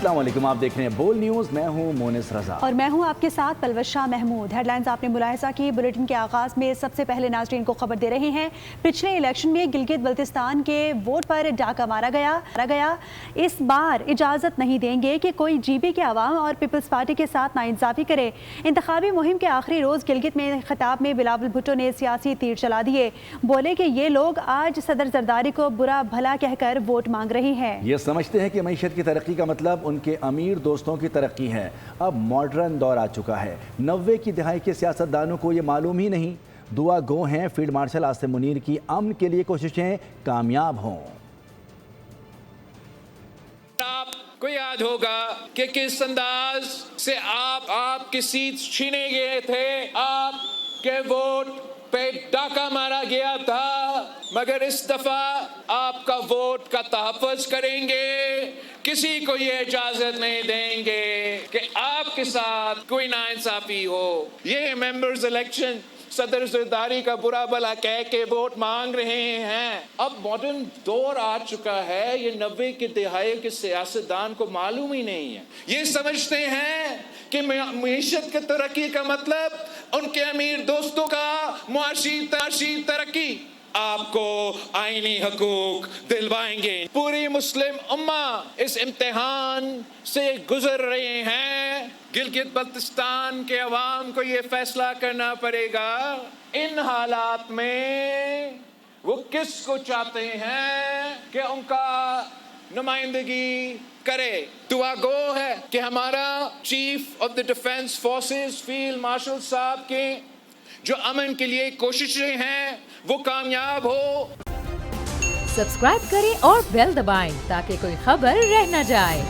السلام علیکم، آپ دیکھ رہے ہیں بول نیوز، میں ہوں مونس رضا اور میں ہوں آپ کے ساتھ پلوش شاہ محمود۔ ہیڈ لائنز آپ نے ملاحظہ کی، بلیٹن کے آغاز میں سب سے پہلے ناظرین کو خبر دے رہے ہیں۔ پچھلے الیکشن میں گلگت بلتستان کے ووٹ پر ڈاکہ مارا گیا۔ اس بار اجازت نہیں دیں گے کہ کوئی جی بی کے عوام اور پیپلز پارٹی کے ساتھ ناانصافی کرے۔ انتخابی مہم کے آخری روز گلگت میں خطاب میں بلاول بھٹو نے سیاسی تیر چلا دیے، بولے کہ یہ لوگ آج صدر زرداری کو برا بھلا کہہ کر ووٹ مانگ رہے ہیں۔ یہ سمجھتے ہیں کہ معیشت کی ترقی کا مطلب ان کے امیر دوستوں کی ترقی ہے۔ اب ماڈرن دور آ چکا ہے، 90 کی دہائی کے سیاستدانوں کو یہ معلوم ہی نہیں۔ دعا گو ہیں فیلڈ مارشل عاصم منیر کی امن کے لیے کوششیں کامیاب ہوں۔ آپ کو یاد ہوگا کہ کس انداز سے آپ کی سیٹ چھینے گئے تھے، آپ کے ووٹ پہ ڈاکہ مارا گیا تھا، مگر اس دفعہ آپ کا ووٹ کا تحفظ کریں گے۔ کسی کو یہ اجازت نہیں دیں گے کہ آپ کے ساتھ کوئی ناانصافی ہو۔ یہ ممبرز الیکشن صدر زرداری کا برا بھلا کہہ کے ووٹ مانگ رہے ہیں۔ اب ماڈرن دور آ چکا ہے، یہ 90 کی دہائی کے سیاستدان کو معلوم ہی نہیں ہے۔ یہ سمجھتے ہیں کہ معیشت کی ترقی کا مطلب ان کے امیر دوستوں کا معاشی ترقی۔ آپ کو آئینی حقوق دلوائیں گے۔ پوری مسلم امت اس امتحان سے گزر رہے ہیں۔ گلگت بلتستان کے عوام کو یہ فیصلہ کرنا پڑے گا، ان حالات میں وہ کس کو چاہتے ہیں کہ ان کا نمائندگی کرے۔ دعا گو ہے کہ ہمارا chief of the defence forces field marshal صاحب کے جو امن کے لیے کوششیں ہیں وہ کامیاب ہو۔ سبسکرائب کریں اور بیل دبائیں تاکہ کوئی خبر رہ نہ جائے۔